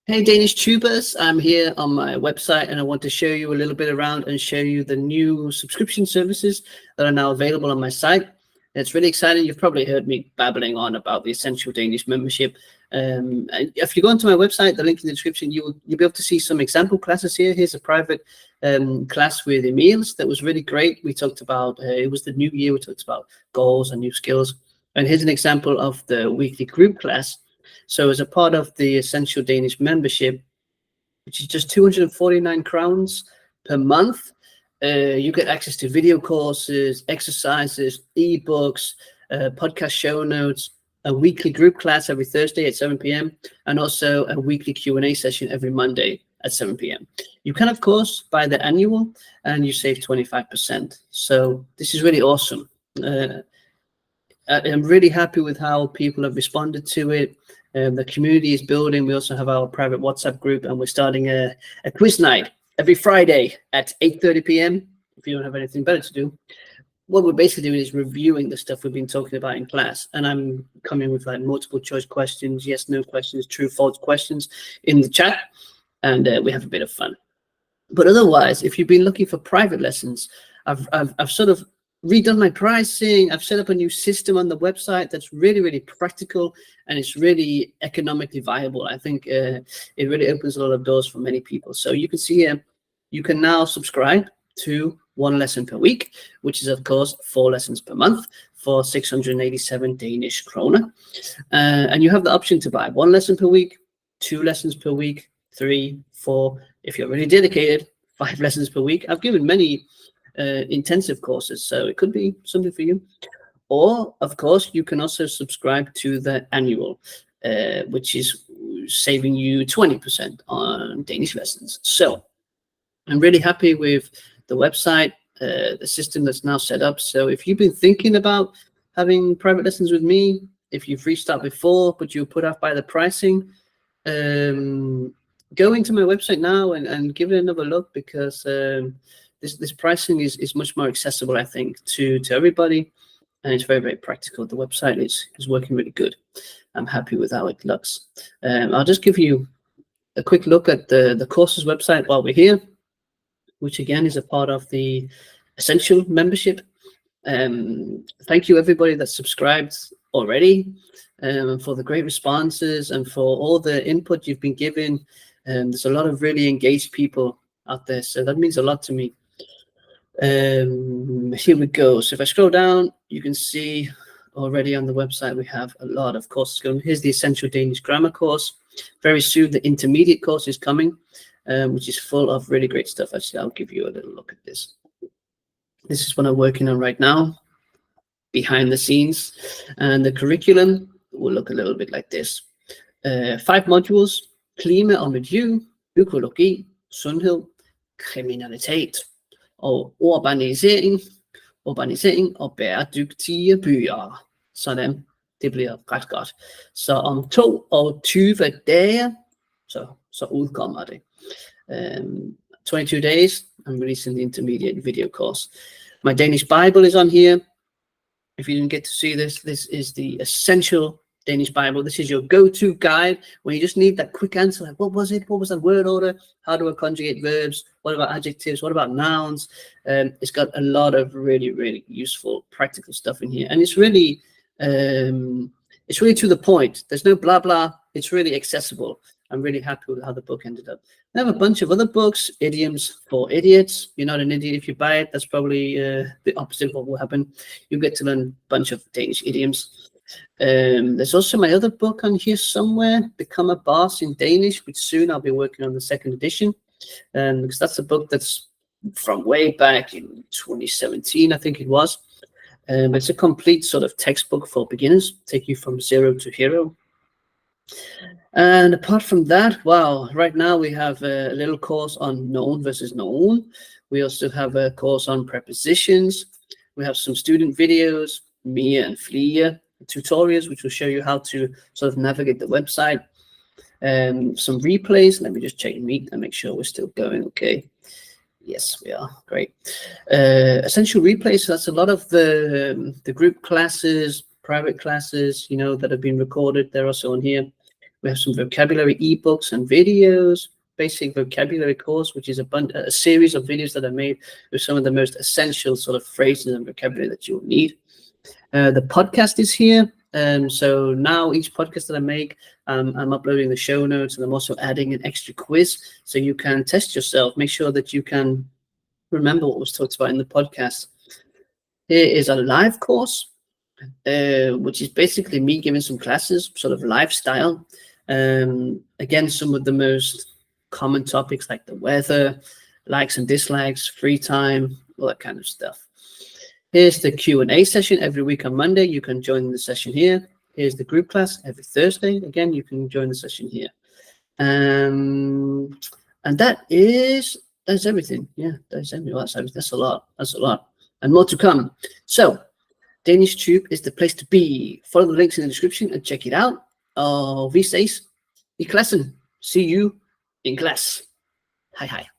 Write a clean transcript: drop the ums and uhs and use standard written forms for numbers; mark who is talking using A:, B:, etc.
A: Hey Danish tubers, I'm here on my website and I want to show you a little bit around and show you the new subscription services that are now available on my site. And it's really exciting. You've probably heard me babbling on about the Essential Danish membership. And if you go onto my website, the link in the description, you'll be able to see some example classes here. Here's a private class with Emil's that was really great. We talked about, it was the new year, we talked about goals and new skills. And here's an example of the weekly group class. So as a part of the Essential Danish membership, which is just 249 crowns per month, you get access to video courses, exercises, ebooks, podcast show notes, a weekly group class every Thursday at 7 p.m., and also a weekly Q&A session every Monday at 7 p.m. You can, of course, buy the annual, and you save 25%. So this is really awesome. I'm really happy with how people have responded to it. The community is building. We also have our private WhatsApp group, and we're starting a quiz night every Friday at 8:30 p.m. if you don't have anything better to do. What we're basically doing is reviewing the stuff we've been talking about in class, and I'm coming with like multiple choice questions, yes, no questions, true, false questions in the chat, and we have a bit of fun. But otherwise, if you've been looking for private lessons, I've sort of redone my pricing. I've set up a new system on the website that's really, really practical, and it's really economically viable. I think it really opens a lot of doors for many people. So you can see here, you can now subscribe to 1 lesson per week, which is of course 4 lessons per month for 687 Danish kroner. And you have the option to buy 1 lesson per week, 2 lessons per week, 3, 4, if you're really dedicated, 5 lessons per week. I've given many intensive courses, so it could be something for you. Or of course you can also subscribe to the annual, which is saving you 20% on Danish lessons. So I'm really happy with the website, the system that's now set up. So if you've been thinking about having private lessons with me, if you've reached out before but you put off by the pricing, go into my website now and give it another look, because this pricing is much more accessible, I think, to everybody, and it's very, very practical. The website is working really good. I'm happy with how it looks. I'll just give you a quick look at the courses website while we're here, which again is a part of the Essential membership. Thank you everybody that subscribed already, for the great responses and for all the input you've been given. There's a lot of really engaged people out there, so that means a lot to me. Here we go. So if I scroll down, you can see already on the website we have a lot of courses going. Here's the Essential Danish Grammar course. Very soon the intermediate course is coming, which is full of really great stuff. Actually, I'll give you a little look at this. This is what I'm working on right now, behind the scenes, and the curriculum will look a little bit like this. 5 modules: klima og miljø, økologi, sundhed, kriminalitet og urbanisering og bæredygtige byer. Sådan, det bliver ret godt. Så om 22 dage, så udkommer det. 22 days, I'm releasing the intermediate video course. My Danish Bible is on here. If you didn't get to see this, this is the Essential Danish Bible. This is your go-to guide when you just need that quick answer, like what was it? What was that word order? How do I conjugate verbs? What about adjectives? What about nouns? It's got a lot of really, really useful practical stuff in here, and it's really to the point. There's no blah blah. It's really accessible. I'm really happy with how the book ended up. I have a bunch of other books, Idioms for Idiots. You're not an idiot if you buy it. That's probably the opposite of what will happen. You get to learn a bunch of Danish idioms. There's also my other book on here somewhere, Become a Boss in Danish, which soon I'll be working on the 2nd edition, because that's a book that's from way back in 2017, I think it was. It's a complete sort of textbook for beginners, take you from 0 to hero. And apart from that, wow, right now we have a little course on known versus known. We also have a course on prepositions. We have some student videos, Mia and Flia, tutorials, which will show you how to sort of navigate the website. Some replays. Let me just check Meet and make sure we're still going okay. Yes, we are. Great. Essential replays. So that's a lot of the group classes, private classes, you know, that have been recorded. They're also on here. We have some vocabulary ebooks and videos, basic vocabulary course, which is a series of videos that I made with some of the most essential sort of phrases and vocabulary that you'll need. The podcast is here. So now each podcast that I make, I'm uploading the show notes, and I'm also adding an extra quiz so you can test yourself, make sure that you can remember what was talked about in the podcast. Here is a live course, which is basically me giving some classes, sort of lifestyle. Again, some of the most common topics like the weather, likes and dislikes, free time, all that kind of stuff. Here's the Q&A session every week on Monday. You can join the session here. Here's the group class every Thursday. Again, you can join the session here. And that's everything. Yeah, that's everything. That's a lot. That's a lot. And more to come. So DanishTube is the place to be. Follow the links in the description and check it out. Vi ses i klassen. See you in class. Hej hej.